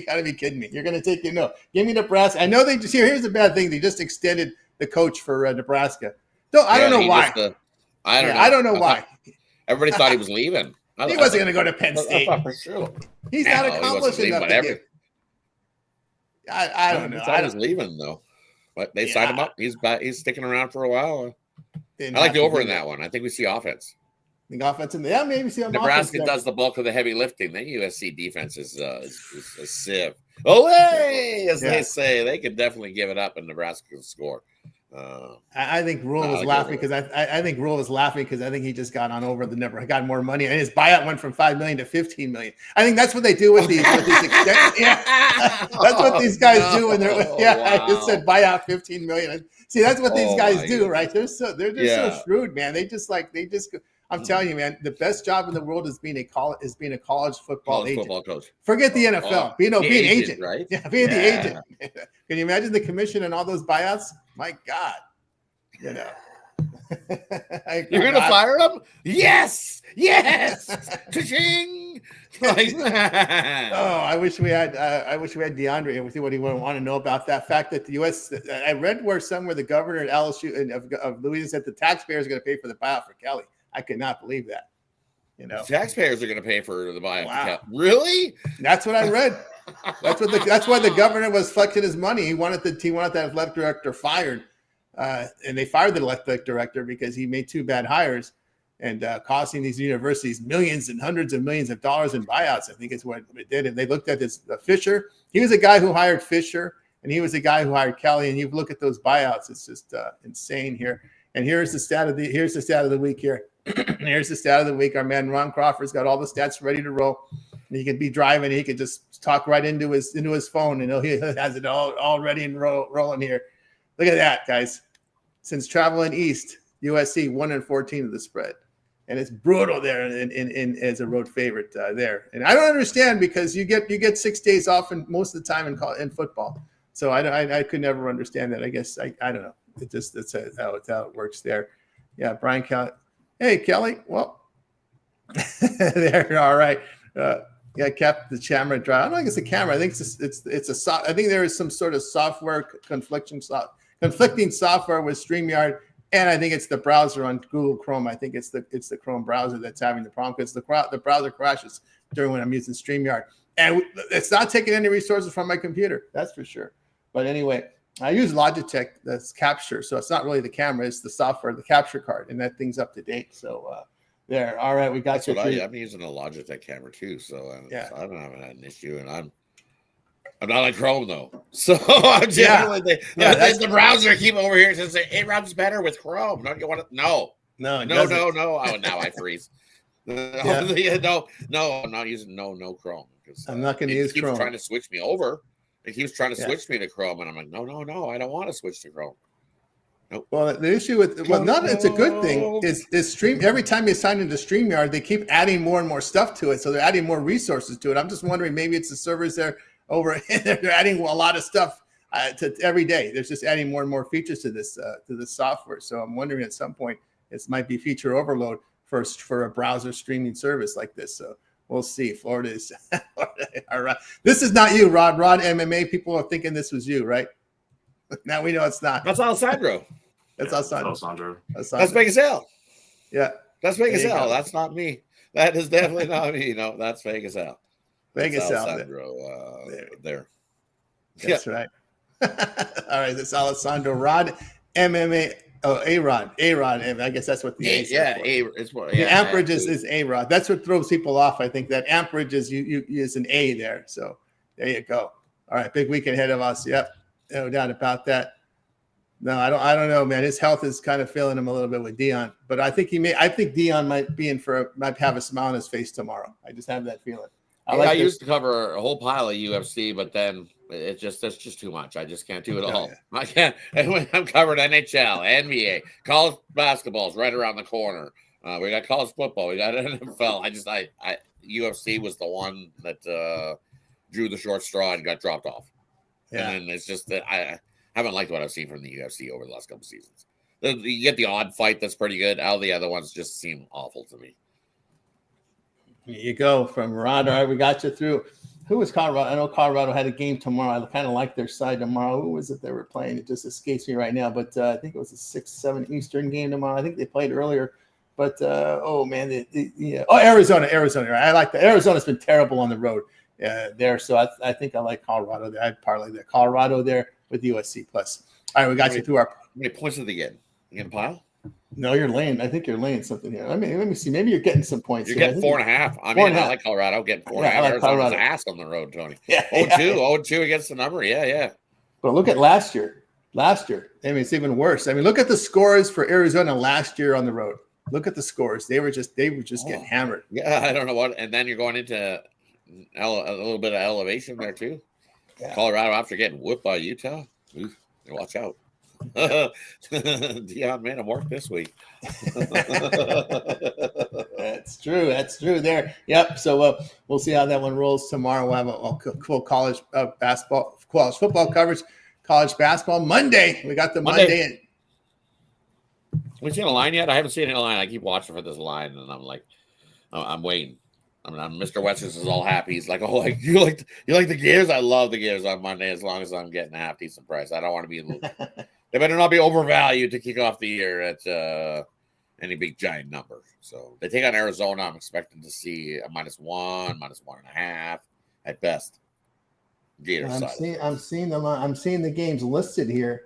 got to be kidding me. You're going to take Give me Nebraska. I know they just here's the bad thing. They just extended the coach for Nebraska. I don't know why. I don't know why. Everybody thought he was leaving. He wasn't going to go to Penn State. For sure. He's not accomplished enough to do. I don't know. I was leaving though, but they signed him up. He's sticking around for a while. I like the over in that one. I think we see offense. The offense in maybe see Nebraska does the bulk of the heavy lifting. The USC defense is a sieve. As they say, they could definitely give it up, and Nebraska can score. I think Rule was laughing because I think Rule was laughing because I think he just got on over the number. He got more money, and his buyout went from $5 million to $15 million. I think that's what they do with these extensions. Yeah, that's what these guys do when they're. I just said buyout $15 million. See, that's what these guys do, right? They're just so shrewd, man. They just. I'm telling you, man, the best job in the world is being a college football agent. Football coach. Forget the NFL. Be an agent, right? Yeah, being the agent. Can you imagine the commission and all those buyouts? My God, You're gonna fire them? Yes. Cha-ching! I wish we had DeAndre and we see what he would want to know about that fact that the U.S. I read somewhere the governor at LSU of Louisiana said the taxpayers are going to pay for the buyout for Kelly. I could not believe that. The taxpayers are going to pay for the buyout. Wow. Really? That's what I read. That's why the governor was flexing his money. He wanted that athletic director fired, and they fired the athletic director because he made 2 bad hires and costing these universities millions and hundreds of millions of dollars in buyouts. I think is what it did. And they looked at this Fisher. He was a guy who hired Fisher, and he was a guy who hired Kelly. And you look at those buyouts; it's just insane here. And here's the stat of the week here. Here's the stat of the week. Our man Ron Crawford's got all the stats ready to roll. And he could be driving. He could just talk right into his phone, and he has it all ready and rolling here. Look at that, guys. Since traveling east, USC 1-14 of the spread, and it's brutal there in as a road favorite there. And I don't understand because you get 6 days off most of the time in football. So I could never understand that. I guess I don't know. That's how it works there. Yeah, Brian Kelly. Hey, Kelly. Well, there. All right. Kept the camera dry. I don't think it's a camera. I think it's I think there is some sort of software conflicting software with StreamYard, and I think it's the browser on Google Chrome. I think it's the Chrome browser that's having the problem because the browser crashes during when I'm using StreamYard, and it's not taking any resources from my computer. That's for sure. But anyway, I use Logitech that's capture, so it's not really the camera; it's the software, the capture card, and that thing's up to date. So. There. All right, we got you. I'm using a Logitech camera too, so I don't have an issue, and I'm not on Chrome though. So I'm generally the browser keep over here and say it runs better with Chrome. Don't you want to? No. Oh, now I freeze. No, I'm not using no Chrome because I'm not going to use Chrome. Trying to switch me over. It keeps trying to switch me to Chrome, and I'm like, no, I don't want to switch to Chrome. Nope. Well, the issue with it's a good thing is stream. Every time you sign into StreamYard, they keep adding more and more stuff to it, so they're adding more resources to it. I'm just wondering, maybe it's the servers there over. They're adding a lot of stuff to every day. There's just adding more and more features to this software. So I'm wondering at some point this might be feature overload for a browser streaming service like this. So we'll see. Florida is all right. This is not you, Rod. Rod MMA. People are thinking this was you, right? Now we know it's not. That's Alessandro. That's Alessandro. That's Big as hell. Yeah. That's Big as hell. That's not me. That is definitely not me. No, that's fake as hell. Fake as hell. There. That's right. All right. That's Alessandro. Rod MMA. Oh, A-Rod. I guess that's what the A is. The amperage is A-Rod. That's what throws people off. I think that amperage is is an A there. So there you go. All right. Big week ahead of us. Yep. No doubt about that. No, I don't know, man. His health is kind of failing him a little bit with Dion, but I think Dion might have a smile on his face tomorrow. I just have that feeling. I used to cover a whole pile of UFC, but then that's just too much. I just can't do it all. I can't. I'm covering NHL, NBA, college basketball's right around the corner. We got college football. We got NFL. UFC was the one that drew the short straw and got dropped off. Yeah. And it's just that I haven't liked what I've seen from the UFC over the last couple seasons. You get the odd fight that's pretty good. All the other ones just seem awful to me. Here you go from Rod. All right, we got you through. Who was Colorado? I know Colorado had a game tomorrow. I kind of like their side tomorrow. Who was it they were playing? It just escapes me right now. But I think it was a 6-7 Eastern game tomorrow. I think they played earlier. But, Arizona. Right? I like that. Arizona's been terrible on the road there. So I think I like Colorado there. I'd parlay that. Colorado there with USC plus. All right, we got you through our. How many points did they get? You get a pile? No, you're laying. I think you're laying something here. Let me see. Maybe you're getting some points. You're getting 4.5. I mean, I like Colorado getting 4.5. I like Arizona's ass on the road, Tony. 0-2 against the number. Yeah. But look at last year. I mean, it's even worse. I mean, look at the scores for Arizona last year on the road. Look at the scores. They were just getting hammered. Yeah, I don't know what. And then you're going into a little bit of elevation there too. Yeah. Colorado after getting whooped by Utah. Ooh, watch out. Dion made him work this week. That's true there. Yep. So we'll see how that one rolls tomorrow. We'll have a cool college football coverage, college basketball Monday. We got the Monday in. We seen a line yet? I haven't seen a line. I keep watching for this line, and I'm like, I'm waiting. Mr. Westers is all happy. He's like, "Oh, you like the Gears? I love the Gears on Monday as long as I'm getting a half decent price. I don't want to be in. They better not be overvalued to kick off the year at any big giant number. So they take on Arizona. I'm expecting to see a -1, -1.5 at best. I'm seeing the line. I'm seeing the games listed here.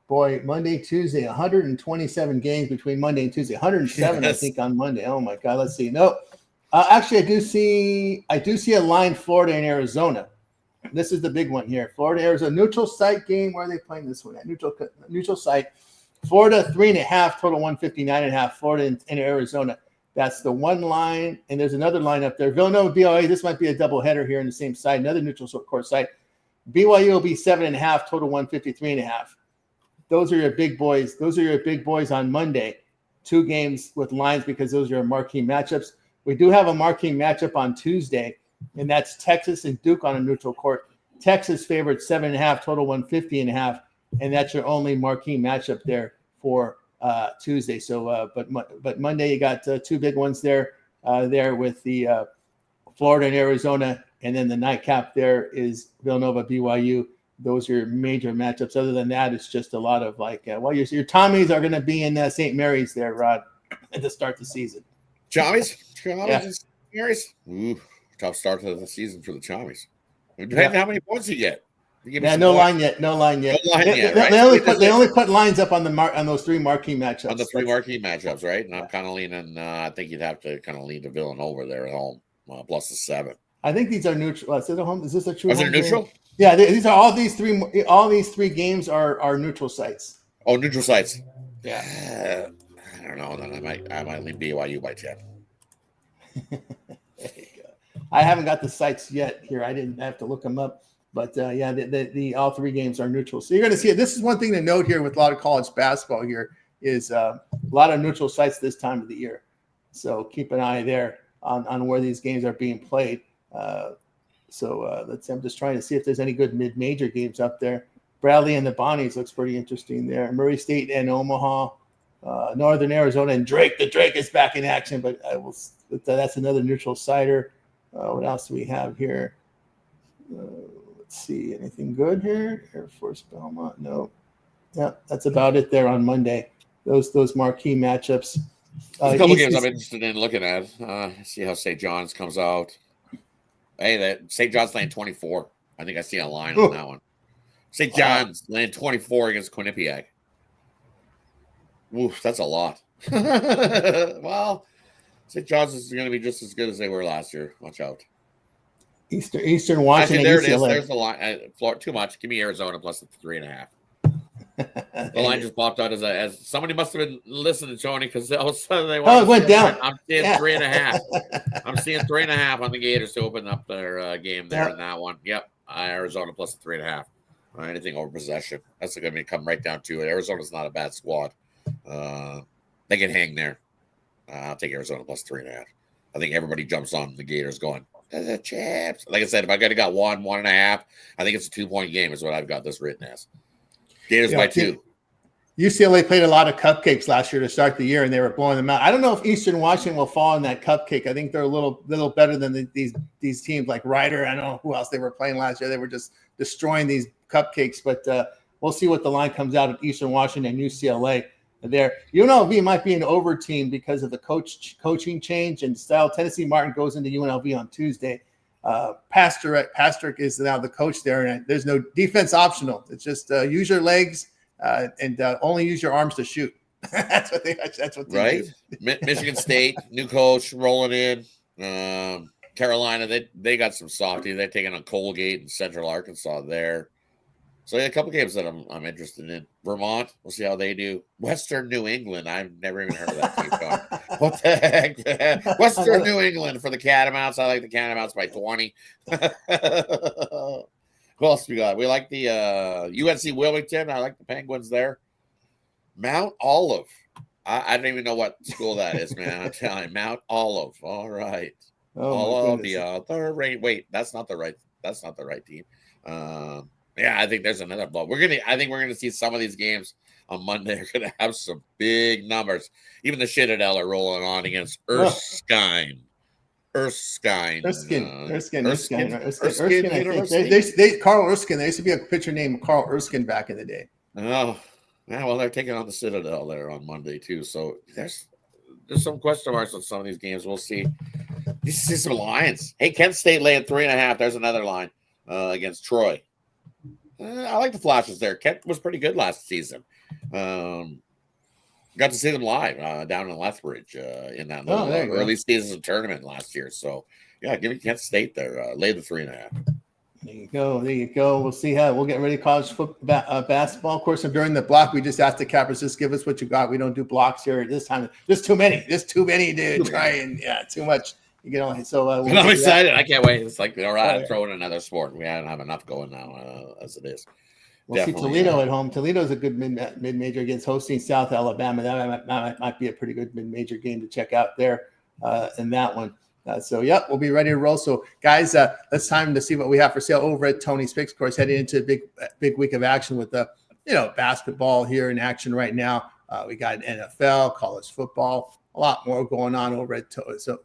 Boy, Monday, Tuesday, 127 games between Monday and Tuesday. 107, yes. I think, on Monday. Oh my God, let's see. No, actually, I do see a line. Florida and Arizona. This is the big one here. Florida, Arizona, neutral site game. Where are they playing this one at? Neutral site. Florida 3.5, total 159.5. Florida and Arizona. That's the one line, and there's another line up there. Villanova, BYU. This might be a double header here in the same side. Another neutral court site. BYU will be 7.5, total 153.5. Those are your big boys. Those are your big boys on Monday. 2 games with lines because those are your marquee matchups. We do have a marquee matchup on Tuesday, and that's Texas and Duke on a neutral court. Texas favored 7.5, total 150.5, and that's your only marquee matchup there for Tuesday. So, but Monday you got 2 big ones there with the Florida and Arizona, and then the nightcap there is Villanova, BYU. Those are your major matchups. Other than that, it's just a lot of your Tommies are going to be in St. Mary's there, Rod, to start the season. Chommies? St. Mary's? Ooh, tough start to the season for the Chommies. Depending on how many points you get. No line yet. They only put lines up on those 3 marquee matchups. On the 3 marquee matchups, right? And I'm kind of leaning. I think you'd have to kind of lean to Villanova there at home, plus the 7. I think these are neutral. Is it a home? Is this a true? Is it neutral? Game? Yeah, these are all these three games are neutral sites. Oh, neutral sites. Yeah, I don't know. Then I might lean BYU by 10. There you go. I haven't got the sites yet here. I didn't have to look them up, but the all 3 games are neutral. So you're going to see it. This is one thing to note here with a lot of college basketball here is a lot of neutral sites this time of the year. So keep an eye there on where these games are being played. So let's. I'm just trying to see if there's any good mid-major games up there. Bradley and the Bonnies looks pretty interesting there. Murray State and Omaha, Northern Arizona, and Drake. The Drake is back in action, but that's another neutral sider. What else do we have here? Let's see. Anything good here? Air Force Belmont. No. Yeah, that's about it there on Monday. Those marquee matchups. There's a couple games I'm interested in looking at. See how St. John's comes out. Hey, that St. John's laying 24. I think I see a line on that one. St. John's laying 24 against Quinnipiac. Oof, that's a lot. Well, St. John's is going to be just as good as they were last year. Watch out. Eastern Washington. Actually, there it is. There's the line. Too much. Give me Arizona plus the 3.5. The line just popped out as somebody must have been listening to Tony because all of a sudden they it went down. I'm seeing 3.5. I'm seeing 3.5 on the Gators to open up their game there in that one. Yep, Arizona plus the 3.5. Anything over possession. That's going to come right down to it. Arizona's not a bad squad. They can hang there. I'll take Arizona plus 3.5. I think everybody jumps on the Gators going, the champs. Like I said, if I got 1.5, I think it's a 2-point game is what I've got this written as. Gators by 2. UCLA played a lot of cupcakes last year to start the year, and they were blowing them out. I don't know if Eastern Washington will fall in that cupcake. I think they're a little better than these teams like Ryder. I don't know who else they were playing last year. They were just destroying these cupcakes, but we'll see what the line comes out of Eastern Washington and UCLA there. UNLV might be an over team because of the coaching change and style. Tennessee Martin goes into UNLV on Tuesday. Pastrick is now the coach there, and there's no defense optional. It's just use your legs and only use your arms to shoot. That's what they right. Do. Michigan State, new coach rolling in. Carolina, they got some softy. They're taking on Colgate and Central Arkansas there. So a couple games that I'm interested in. Vermont, we'll see how they do. Western New England, I've never even heard of that team. What the heck? Western New England for the Catamounts. I like the Catamounts by 20. Who else we got? We like the UNC Wilmington. I like the Penguins there. Mount Olive. I don't even know what school that is, man. I'm telling you, Mount Olive. All right. All of the other rain. Wait, that's not the right team. Yeah, I think there's another blow. I think we're gonna see some of these games on Monday are gonna have some big numbers. Even the Citadel are rolling on against Erskine. Erskine. I think. Carl Erskine. There used to be a pitcher named Carl Erskine back in the day. Oh, yeah. Well, they're taking on the Citadel there on Monday too. So there's some question marks on some of these games. We'll see. These are some lines. Hey, Kent State laying 3.5. There's another line against Troy. I like the flashes there. Kent was pretty good last season. Got to see them live down in Lethbridge in that early season tournament last year. So, yeah, give me Kent State there. Lay the 3.5. There you go. We'll see how we'll get ready. College football, basketball. Of course, during the block, we just asked the cappers, just give us what you got. We don't do blocks here this time. There's too many. To try and too much. You know, so I'm excited. I can't wait. It's like throwing another sport. We don't have enough going now as it is. We'll see Toledo at home. Toledo's a good mid-major against hosting South Alabama. That might be a pretty good mid-major game to check out there in that one. We'll be ready to roll. So, guys, it's time to see what we have for sale over at Tony's Picks. Of course, heading into a big week of action with the basketball here in action right now. We got NFL, college football. A lot more going on over at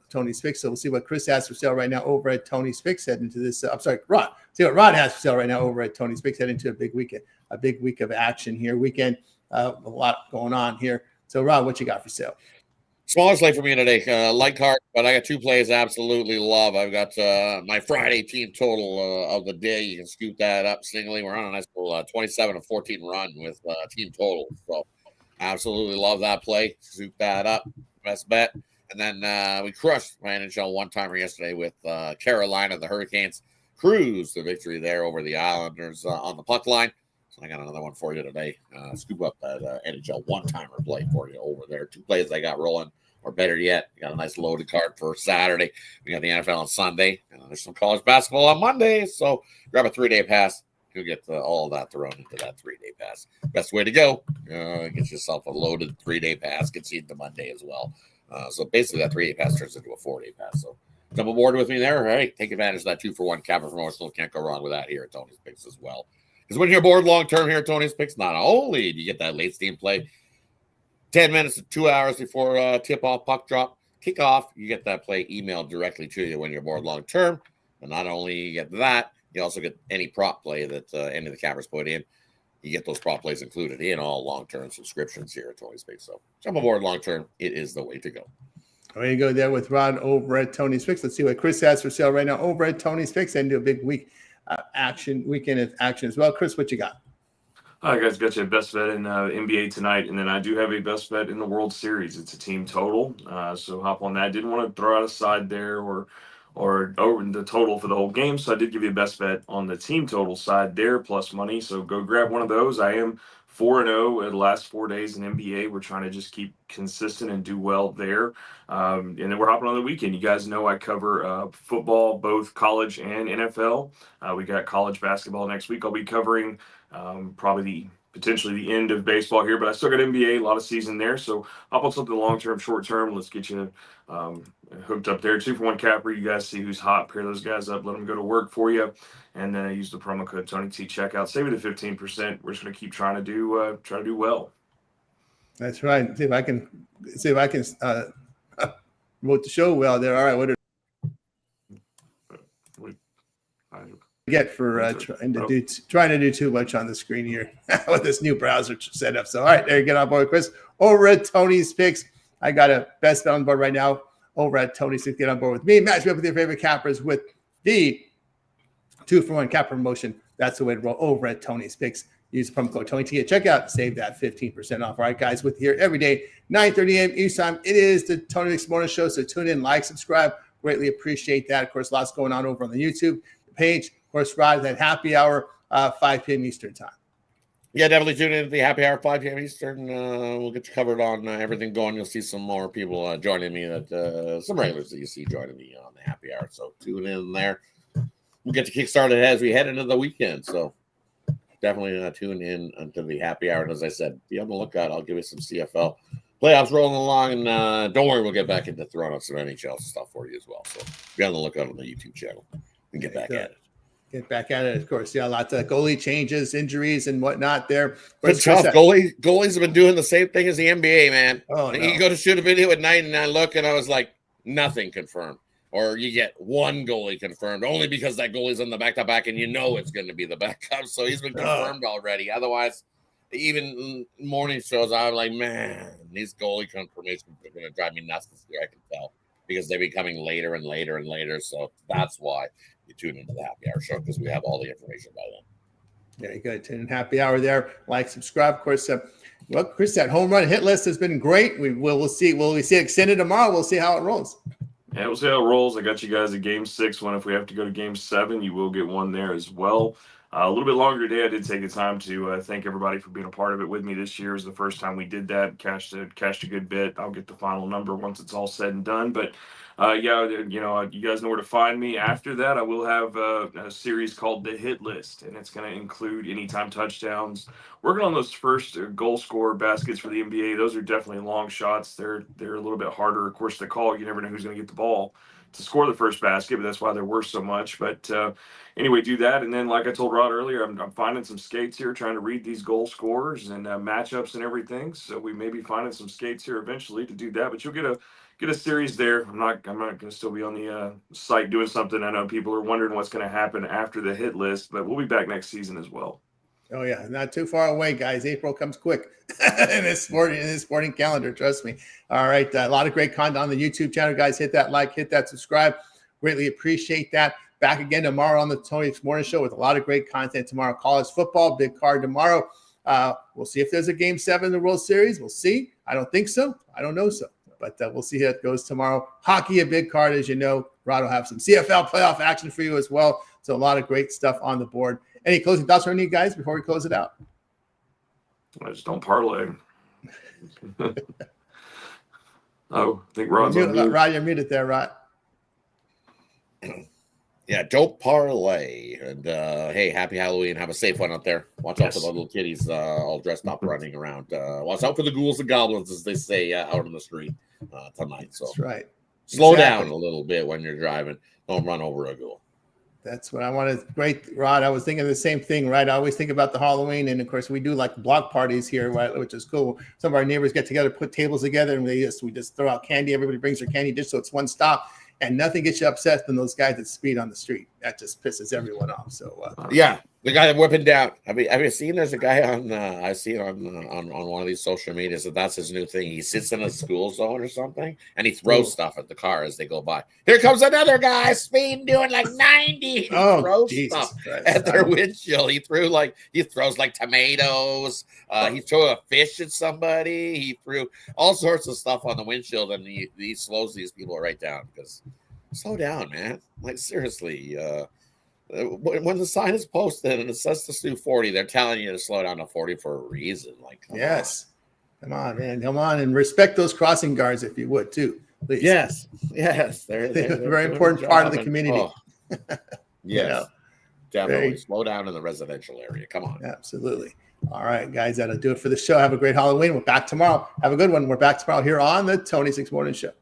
Tony's Picks. So we'll see what Chris has for sale right now over at Tony's Picks heading into this. Rod. See what Rod has for sale right now over at Tony's Picks heading into a big week of action here. Weekend, a lot going on here. So Rod, what you got for sale? Smaller slate for me today. Light card, but I got 2 plays I absolutely love. I've got my Friday team total of the day. You can scoop that up singly. We're on a nice little 27-14 run with team total. So absolutely love that play. Scoop that up. Best bet. And then we crushed my NHL one-timer yesterday with Carolina. The Hurricanes cruised the victory there over the Islanders on the puck line. So I got another one for you today. Scoop up that NHL one-timer play for you over there. 2 plays I got rolling, or better yet, got a nice loaded card for Saturday. We got the NFL on Sunday. And there's some college basketball on Monday. So grab a 3-day pass. You'll get all of that thrown into that 3-day pass. Best way to go. Get yourself a loaded 3-day pass. Gets you into Monday as well. So basically that 3-day pass turns into a 4-day pass. So Jump aboard with me there. All right, take advantage of that 2-for-1 capper promotional. Can't go wrong with that here at Tony's Picks as well. Because when you're aboard long term here at Tony's Picks, not only do you get that late steam play, 10 minutes to 2 hours before tip off, puck drop, kickoff, you get that play emailed directly to you when you're aboard long term. And not only you get that, you also get any prop play that any of the cappers put in. You get those prop plays included in all long term subscriptions here at Tony's Picks. So jump aboard long term. It is the way to go. There you go there with Rod over at Tony's Picks. Let's see what Chris has for sale right now over at Tony's Picks and do a big weekend of action as well. Chris, what you got? All right, guys, got you a best bet in NBA tonight, and then I do have a best bet in the World Series. It's a team total, so hop on that. Didn't want to throw out a side there or over the total for the whole game, so I did give you a best bet on the team total side there, plus money. So go grab one of those. I am 4-0 at the last 4 days in NBA. We're trying to just keep consistent and do well there. And then we're hopping on the weekend. You guys know I cover football, both college and NFL. We got college basketball next week. I'll be covering probably potentially the end of baseball here, but I still got NBA, a lot of season there. So hop on something long-term, short-term. Let's get you hooked up there. 2-for-1 capper. You guys see who's hot. Pair those guys up. Let them go to work for you. And then use the promo code TonyT checkout. Save it to 15%. We're just going to keep trying to do well. That's right. See if I can promote the show well there. All right. What did I get for trying to do too much on the screen here with this new browser set up? So, all right, there you get on board, Chris. Over at Tony's Picks, I got a best bet on board right now. Over at Tony's Picks, get on board with me. Match me up with your favorite cappers with the 2-for-1 cap promotion. That's the way to roll over at Tony's Picks. Use the promo code TonyT at checkout. Save that 15% off. All right, guys, with here every day, 9:30 a.m. Eastern time. It is the Tony Picks Morning Show. So tune in, like, subscribe. Greatly appreciate that. Of course, lots going on over on the YouTube page. Of course, Rod, that happy hour, 5 p.m. Eastern time. Yeah, definitely tune in to the happy hour, 5 p.m. Eastern. We'll get you covered on everything going. You'll see some more people joining me, some regulars that you see joining me on the happy hour. So tune in there. We'll get you kickstarted as we head into the weekend. So definitely tune in to the happy hour. And as I said, be on the lookout. I'll give you some CFL playoffs rolling along. And don't worry, we'll get back into throwing out some NHL stuff for you as well. So be on the lookout on the YouTube channel and get back at it. Get back at it, of course. Yeah, lots of goalie changes, injuries, and whatnot there. It's tough. Goalies have been doing the same thing as the NBA, man. Oh, no. You go to shoot a video at night, and I look, and I was like, nothing confirmed. Or you get one goalie confirmed, only because that goalie's on the back-to-back, and you know it's going to be the backup. So he's been confirmed already. Otherwise, even morning shows, I'm like, man, these goalie confirmations are going to drive me nuts this year, I can tell, because they're becoming later and later and later. So that's why you tune into the happy hour show, because we have all the information by then. Very good. Tune in happy hour there. Like, subscribe. Of course, well, Chris, that home run hit list has been great. We'll see. Will we see it extended tomorrow? We'll see how it rolls. Yeah, we'll see how it rolls. I got you guys a Game 6 one. If we have to go to Game 7, you will get one there as well. A little bit longer today. I did take the time to thank everybody for being a part of it with me this year. It was the first time we did that. Cashed a good bit. I'll get the final number once it's all said and done. But yeah, you guys know where to find me. After that, I will have a series called The Hit List, and it's going to include anytime touchdowns. Working on those first goal scorer baskets for the NBA. Those are definitely long shots. They're a little bit harder, of course, to call. You never know who's going to get the ball to score the first basket, but that's why they're worth so much. But anyway, do that. And then, like I told Rod earlier, I'm finding some skates here, trying to read these goal scorers and matchups and everything. So we may be finding some skates here eventually to do that. But you'll get a series there. I'm not going to still be on the site doing something. I know people are wondering what's going to happen after the hit list, but we'll be back next season as well. Oh yeah, not too far away, guys. April comes quick in this sporting calendar. Trust me. All right, a lot of great content on the YouTube channel, guys. Hit that like, hit that subscribe. Greatly appreciate that. Back again tomorrow on the Tony Picks Morning Show with a lot of great content tomorrow. College football, big card tomorrow. We'll see if there's a Game 7 in the World Series. We'll see. I don't think so. I don't know so. But we'll see how it goes tomorrow. Hockey, a big card, as you know. Rod will have some CFL playoff action for you as well. So a lot of great stuff on the board. Any closing thoughts from you guys before we close it out? I just don't parlay. I think Rod's on mute. Rod, you're muted there, Rod. Yeah, don't parlay. And hey, happy Halloween. Have a safe one out there. Watch out for the little kitties all dressed up running around. Watch out for the ghouls and goblins, as they say, out on the street tonight. So that's right. Slow down a little bit when you're driving. Don't run over a girl. That's what I wanted. Great, Rod. I was thinking the same thing, right? I always think about the Halloween, and of course, we do like block parties here, right, which is cool. Some of our neighbors get together, put tables together, and we just throw out candy. Everybody brings their candy dish, so it's one stop, and nothing gets you upset than those guys that speed on the street. That just pisses everyone off. So yeah, the guy that whipping down. Have you seen? There's a guy on. I see it on one of these social media. So that's his new thing. He sits in a school zone or something, and he throws stuff at the car as they go by. Here comes another guy speeding, doing like 90. Throws stuff at their windshield. He throws like tomatoes. He threw a fish at somebody. He threw all sorts of stuff on the windshield, and he slows these people right down because slow down, man. Like seriously. When the sign is posted and it says to do 40, they're telling you to slow down to 40 for a reason. Like, come on, man, come on, and respect those crossing guards if you would too, please. Yes, they're a very important part of the community. Yes, definitely slow down in the residential area. Come on, absolutely. All right, guys, that'll do it for the show. Have a great Halloween. We're back tomorrow. Have a good one. We're back tomorrow here on the Tony Six Morning Show.